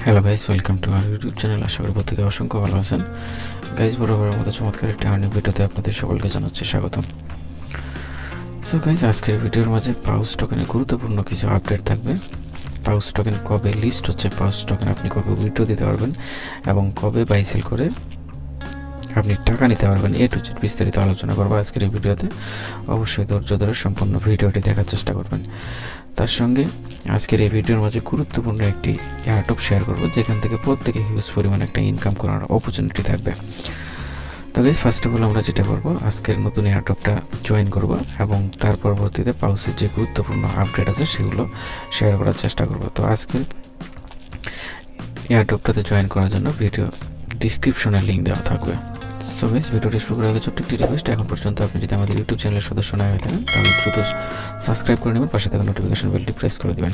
Hello guys, welcome to our YouTube channel. আশা করি প্রত্যেকে অসংখ্য ভালো আছেন। গাইস, বরাবরের মতো চমৎকার একটি আর্নিং ভিডিওতে আপনাদের সকলকে জানাচ্ছি স্বাগতম। সো গাইস, আজকের ভিডিওর মাঝে পাউস টোকেনের গুরুত্বপূর্ণ কিছু আপডেট থাকবে। পাউস টোকেন কবে লিস্ট হচ্ছে, পাউস টোকেন আপনি কবে উইথড্র দিতে পারবেন এবং কবে বাই সেল করে আপনি টাকা নিতে পারবেন, এ টু জেড বিস্তারিত আলোচনা করবো আজকের এই ভিডিওতে। অবশ্যই ধৈর্য ধরে সম্পূর্ণ ভিডিওটি দেখার চেষ্টা করবেন। তার সঙ্গে আজকের এই ভিডিওর মাঝে গুরুত্বপূর্ণ একটি এয়ারটপ শেয়ার করবো, যেখান থেকে প্রত্যেকে হিউজ পরিমাণ একটা ইনকাম করার অপরচুনিটি থাকবে। তো গাইস, ফার্স্ট অফ অল আমরা যেটা করবো, আজকের নতুন এয়ারটপটা জয়েন করব এবং তার পরবর্তীতে পাউসের যে গুরুত্বপূর্ণ আপডেট আছে সেগুলো শেয়ার করার চেষ্টা করব। তো আজকের এয়ারটপটাতে জয়েন করার জন্য ভিডিও ডিসক্রিপশনে লিঙ্ক দেওয়া থাকবে। সো গাইস, ভিডিওটি শুরু করার আগে ছোট্ট একটি রিকোয়েস্ট, এখন পর্যন্ত আপনি যদি আমাদের ইউটিউব চ্যানেলের সদস্য না হয়ে থাকেন তাহলে দ্রুত সাবস্ক্রাইব করে নেবেন, পাশে থাকা নোটিফিকেশন বেলটি প্রেস করে দেবেন।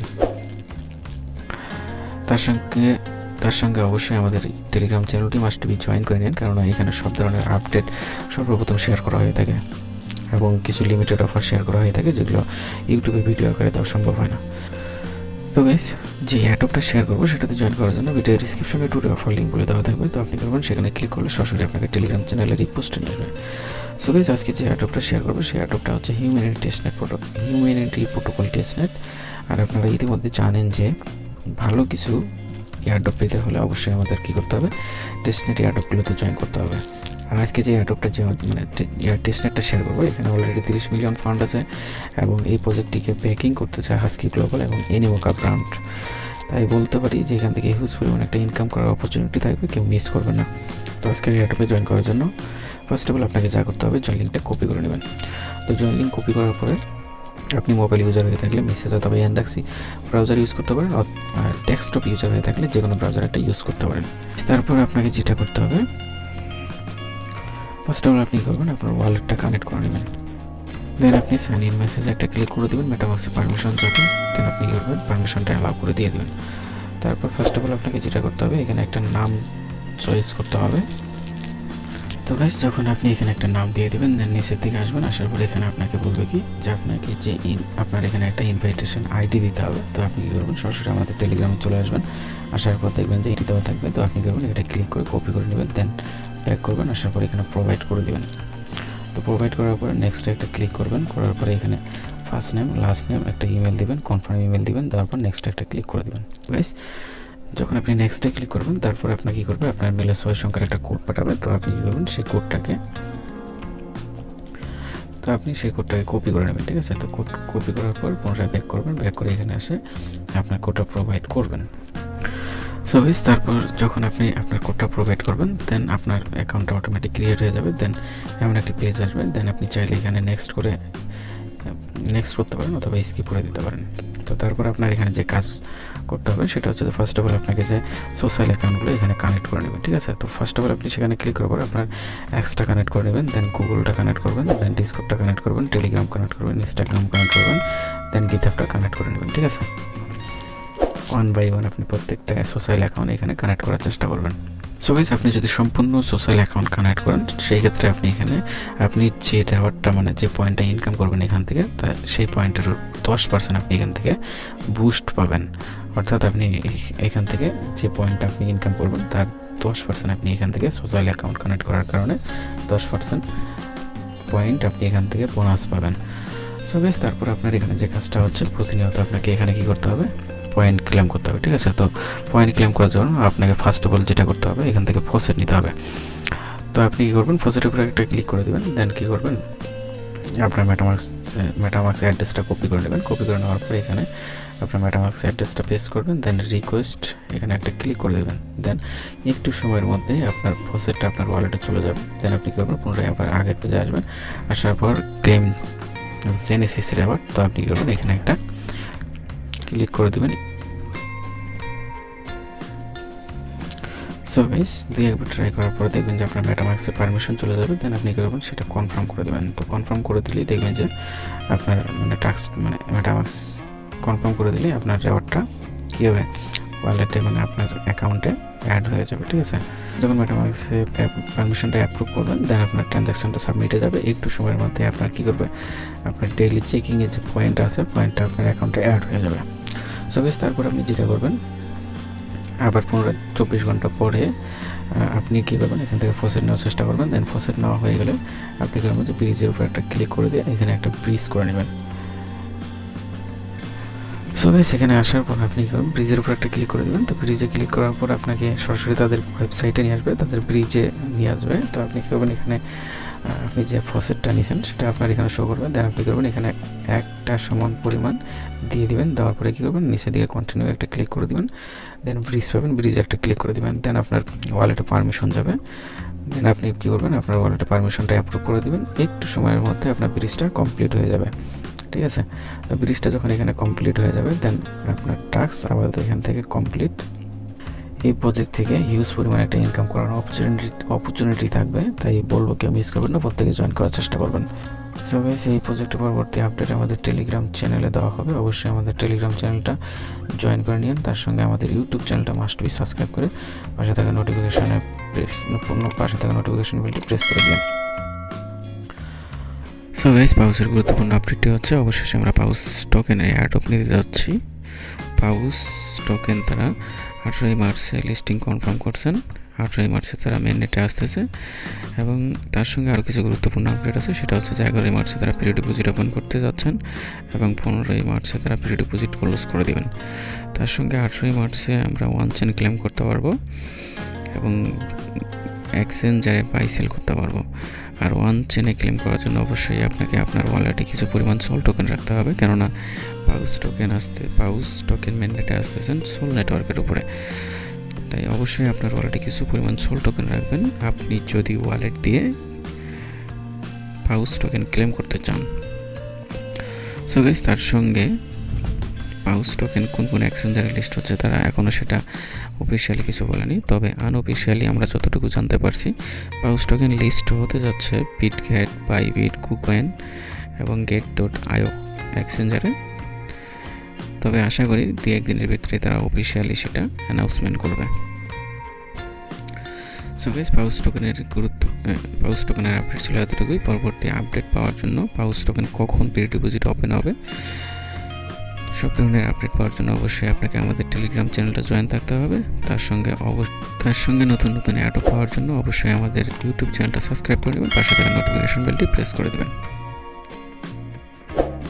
তার সঙ্গে অবশ্যই আমাদের টেলিগ্রাম চ্যানেলটি মাস্ট বি জয়েন করে নিন, কারণ এখানে সব ধরনের আপডেট সর্বপ্রথম শেয়ার করা হয়ে থাকে এবং কিছু লিমিটেড অফার শেয়ার করা হয়ে থাকে যেগুলো ইউটিউবে ভিডিও আকারে দেওয়া সম্ভব হয় না। তো গাইস, যে অ্যাডপটা শেয়ার করবো সেটাতে জয়েন করার জন্য ভিডিও ডিসক্রিপশনে টুডে অফার লিঙ্কগুলো দেওয়া থাকবে। তো আপনি করবেন, সেখানে ক্লিক করলে সরাসরি আপনাকে টেলিগ্রাম চ্যানেলের এই পোস্টে নিয়ে আসবে। সো গাইস, আজকে যে অ্যাডপটা শেয়ার করবো সেই অ্যাডপটা হচ্ছে হিউম্যানিটি প্রোটোকল টেস্টনেট। আর আপনারা ইতিমধ্যে জানেন যে ভালো কিছু এয়ারড্রপ পেতে হলে অবশ্যই আমাদের কী করতে হবে, টেস্টনেট এয়ারড্রপগুলোতে জয়েন করতে হবে। আর আজকে যে এয়ারড্রপটা যে টেস্টনেটটা শেয়ার করবো, এখানে অলরেডি 30 মিলিয়ন ফান্ড আছে এবং এই প্রজেক্টটিকে ব্যাকিং করতেছে হাস্কি গ্লোবাল এবং এনিমোকা ব্র্যান্ড। তাই বলতে পারি যে এখান থেকে হিউজ পরিমাণ একটা ইনকাম করার অপরচুনিটি থাকবে, কেউ মিস করবে না। তো আজকের এয়ারড্রপে জয়েন করার জন্য ফার্স্ট অফ অল আপনাকে যা করতে হবে, জয়েন লিঙ্কটা কপি করে নেবেন। তো জয়েন লিঙ্ক কপি করার পরে আপনি মোবাইল ইউজার হয়ে থাকলে মেসেজ অথবা ইয়ান্দাক্সি ব্রাউজার ইউজ করতে পারেন, আর ডেস্কটপ ইউজার হয়ে থাকলে যে কোনো ব্রাউজার একটা ইউজ করতে পারেন। তারপর আপনাকে যেটা করতে হবে, ফার্স্ট অফ অল আপনি করবেন আপনার ওয়ালেটটা কানেক্ট করে নেবেন। দেন আপনি সাইন ইন মেসেজ একটা ক্লিক করে দেবেন, মেটামাক্সে পারমিশন যাবেন। দেন আপনি কী করবেন, পারমিশনটা অ্যালাউ করে দিয়ে দেবেন। তারপর ফার্স্ট অফ অল আপনাকে যেটা করতে হবে, এখানে একটা নাম চয়েস করতে হবে। তো গাইস, যখন আপনি এখানে একটা নাম দিয়ে দেবেন, দেন নিচের দিকে আসবেন। আসার পরে এখানে আপনাকে বলবে কি যে আপনাকে যে আপনার এখানে একটা ইনভাইটেশন আইডি দিতে হবে। তো আপনি কী করবেন, সরাসরি আমাদের টেলিগ্রামে চলে আসবেন। আসার পর দেখবেন যে এটি দেওয়া থাকবে। তো আপনি করবেন, এটা ক্লিক করে কপি করে নেবেন, দেন ব্যাক করবেন। আসার পরে এখানে প্রোভাইড করে দেবেন। তো প্রোভাইড করার পরে নেক্সট একটা ক্লিক করবেন। করার পরে এখানে ফার্স্ট নেম লাস্ট নেম একটা ইমেল দিবেন, কনফার্ম ইমেল দিবেন। দেওয়ার পর নেক্সট একটা ক্লিক করে দেবেন। গাইস, যখন আপনি নেক্সটে ক্লিক করবেন, তারপরে আপনার কী করবে, আপনার মেলে 6 সংখ্যার একটা কোড পাঠাবে। তো আপনি কী করবেন, সেই কোডটাকে কপি করে নেবেন। ঠিক আছে, তো কোড কপি করার পর পুনরায় ব্যাক করবেন। ব্যাক করে এখানে এসে আপনার কোডটা প্রোভাইড করবেন। সো গাইস, তারপর যখন আপনি আপনার কোডটা প্রোভাইড করবেন, দেন আপনার অ্যাকাউন্টটা অটোমেটিক ক্রিয়েট হয়ে যাবে। দেন এমন একটি পেজ আসবে। দেন আপনি চাইলে এখানে নেক্সট করতে পারেন অথবা স্কিপ করে দিতে পারেন। তো তারপর আপনার এখানে যে কাজ করতে হবে সেটা হচ্ছে, ফার্স্ট অফ অল আপনাকে যে সোশ্যাল অ্যাকাউন্টগুলো এখানে কানেক্ট করে নেবেন। ঠিক আছে, তো ফার্স্ট অফ অল আপনি সেখানে ক্লিক করার পর আপনার অ্যাক্সটা কানেক্ট করে নেবেন, দেন গুগলটা কানেক্ট করবেন, দেন ডিসকর্ডটা কানেক্ট করবেন, টেলিগ্রাম কানেক্ট করবেন, ইনস্টাগ্রাম কানেক্ট করবেন, দেন গিটহাবটা কানেক্ট করে নেবেন। ঠিক আছে, 1 বাই 1 আপনি প্রত্যেকটা সোশ্যাল অ্যাকাউন্ট এখানে কানেক্ট করার চেষ্টা করবেন। সো গাইস, আপনি যদি সম্পূর্ণ সোশ্যাল অ্যাকাউন্ট কানেক্ট করেন, সেই ক্ষেত্রে আপনি যে রেওয়ার্ডটা যে পয়েন্টটা ইনকাম করবেন এখান থেকে, তা সেই পয়েন্টের 10% আপনি এখান থেকে বুস্ট পাবেন। অর্থাৎ আপনি এখান থেকে যে পয়েন্টটা আপনি ইনকাম করবেন তার 10% আপনি এখান থেকে সোশ্যাল অ্যাকাউন্ট কানেক্ট করার কারণে 10% পয়েন্ট আপনি এখান থেকে বোনাস পাবেন। সো গাইস, তারপর আপনার এখানে যে কাজটা হচ্ছে, প্রতিনিয়ত আপনাকে এখানে কী করতে হবে, পয়েন্ট ক্লেম করতে হবে। ঠিক আছে, তো পয়েন্ট ক্লেম করার জন্য আপনাকে ফার্স্ট অফ অল যেটা করতে হবে, এখান থেকে ফসেট নিতে হবে। তো আপনি কী করবেন, ফসেটের উপরে একটা ক্লিক করে দেবেন। দেন কী করবেন, আপনার মেটামাক্স অ্যাড্রেসটা কপি করে নেবেন। কপি করে নেওয়ার পরে এখানে আপনার মেটামাক্স অ্যাড্রেসটা পেস্ট করবেন। দেন রিকোয়েস্ট এখানে একটা ক্লিক করে দেবেন। দেন একটু সময়ের মধ্যে আপনার ফসেটটা আপনার ওয়ালেটে চলে যাবে। দেন আপনি কী করবেন, পুনরায় আবার আগের পেজে আসবেন। আসার পর ক্লেম জেনেসিস রেওয়ার্ড। তো আপনি কী করবেন, এখানে একটা ক্লিক করে দেবেন। সো গাইস, একবার ট্রাই করার পরে দেখবেন যে আপনার মেটামাক্সে পারমিশন চলে যাবে। দেন আপনি কী করবেন, সেটা কনফার্ম করে দেবেন। তো কনফার্ম করে দিলেই দেখবেন যে আপনার মেটামাক্স কনফার্ম করে দিলেই আপনার রেওয়ার্ডটা কী হবে, ওয়ালেটে আপনার অ্যাকাউন্টে অ্যাড হয়ে যাবে। ঠিক আছে, যখন মেটামাক্সে পারমিশনটা অ্যাপ্রুভ করবেন, দেন আপনার ট্রানজ্যাকশনটা সাবমিটে যাবে। একটু সময়ের মধ্যে আপনার কী করবে, আপনার ডেইলি চেকিংয়ের যে পয়েন্ট আছে, পয়েন্টটা আপনার অ্যাকাউন্টে অ্যাড হয়ে যাবে। সো গাইস, তারপর আপনি যেটা করবেন, আবার পুনরায় 24 ঘন্টা পরে আপনি কী করবেন, এখান থেকে ফসেট নেওয়ার চেষ্টা করবেন। দেন ফসেট নেওয়া হয়ে গেলে আপনি করবেন যে ব্রিজের উপর একটা ক্লিক করে দিয়ে এখানে একটা ব্রিজ করে নেবেন। সো গাইস এখানে আসার পর আপনি কী করবেন, ব্রিজের উপর একটা ক্লিক করে দেবেন। তো ব্রিজে ক্লিক করার পর আপনাকে সরাসরি তাদের ওয়েবসাইটে নিয়ে আসবে, তাদের ব্রিজে নিয়ে আসবে। তো আপনি কী করবেন, এখানে আপনি যে ফসেটটা নিয়েছেন সেটা আপনার এখানে শো করবেন। দেন আপনি করবেন এখানে একটা সমান পরিমাণ দিয়ে দিবেন। দেওয়ার পরে কী করবেন, নিচের দিকে কন্টিনিউ একটা ক্লিক করে দিবেন। দেন ব্রিজ পাবেন, ব্রিজে একটা ক্লিক করে দিবেন। দেন আপনার ওয়ালেটে পারমিশন যাবে। দেন আপনি কী করবেন, আপনার ওয়ালেটে পারমিশনটা অ্যাপ্রুভ করে দিবেন। একটু সময়ের মধ্যে আপনার ব্রিজটা কমপ্লিট হয়ে যাবে। ঠিক আছে, তো ব্রিজটা যখন এখানে কমপ্লিট হয়ে যাবে দেন আপনার টাস্ক আপাতত এখান থেকে কমপ্লিট। এই প্রজেক্ট থেকে হিউজ পরিমাণে একটা ইনকাম করার অপরচুনিটি থাকবে, তাই বলবো কেউ মিস করবেন না, প্রত্যেকে জয়েন করার চেষ্টা করবেন। সো গাইস এই প্রজেক্টের পরবর্তী আপডেট আমাদের টেলিগ্রাম চ্যানেলে দেওয়া হবে, অবশ্যই আমাদের টেলিগ্রাম চ্যানেলটা জয়েন করে নিন। তার সঙ্গে আমাদের ইউটিউব চ্যানেলটা মাস্ট বি সাবস্ক্রাইব করে পাশে থাকা নোটিফিকেশন বেলটি প্রেস করে দিন। সো গাইস পাউসের গুরুত্বপূর্ণ আপডেটটি হচ্ছে অবশেষে আমরা পাউস টোকেনের এয়ারড্রপ নিতে যাচ্ছি। পাউস টোকেন তারা 18 মার্চে লিস্টিং কনফার্ম করছেন, 18 মার্চে তারা মেননেটে আসতেছে এবং তার সঙ্গে আরও কিছু গুরুত্বপূর্ণ আপডেট আছে। সেটা হচ্ছে যে 11 মার্চে তারা পিরিয়ড ডিপোজিট ওপেন করতে যাচ্ছেন এবং 15 মার্চে তারা পিরিয়ড ডিপোজিট ক্লোজ করে দেবেন। তার সঙ্গে 18 মার্চে আমরা ওয়ান চেন ক্লেম করতে পারবো এবং এক্সচেঞ্জারে বাই সেল করতে পারবো। আর ওয়ান চেনে ক্লেম করার জন্য অবশ্যই আপনাকে আপনার ওয়ালেটে কিছু পরিমাণ সোল টোকেন রাখতে হবে, কেননা পাউস টোকেন মেননেটে আসতেছেন সোল নেটওয়ার্কের উপরে, তাই অবশ্যই আপনার ওয়ালেটে কিছু পরিমাণ সোল টোকেন রাখবেন আপনি যদি ওয়ালেট দিয়ে পাউস টোকেন ক্লেম করতে চান। সো গাইস তার সঙ্গে পাউস টোকেন কোন কোন এক্সচেঞ্জারে লিস্ট হচ্ছে তারা এখনও সেটা অফিসিয়ালি কিছু বলেনি, তবে আনঅফিসিয়ালি আমরা যতটুকু জানতে পারছি পাউস টোকেন লিস্ট হতে যাচ্ছে বিটগেট, বাইবিট, কুকয়েন এবং get.io এক্সচেঞ্জারে। তবে আশা করি 2-1 দিনের ভিতরে তারা অফিসিয়ালি সেটা অ্যানাউন্সমেন্ট করবে। সো গাইস পাউস টোকেনের আপডেট ছিল এতটুকুই। পরবর্তী আপডেট পাওয়ার জন্য পাউস টোকেন কখন পিরিয়ড ডিপোজিট ওপেন হবে সব ধরনের আপডেট পাওয়ার জন্য অবশ্যই আপনাকে আমাদের টেলিগ্রাম চ্যানেলটা জয়েন থাকতে হবে। তার সঙ্গে নতুন নতুন অ্যাডও পাওয়ার জন্য অবশ্যই আমাদের ইউটিউব চ্যানেলটা সাবস্ক্রাইব করে নেবেন, পাশে থাকা নোটিফিকেশন বেলটি প্রেস করে দেবেন।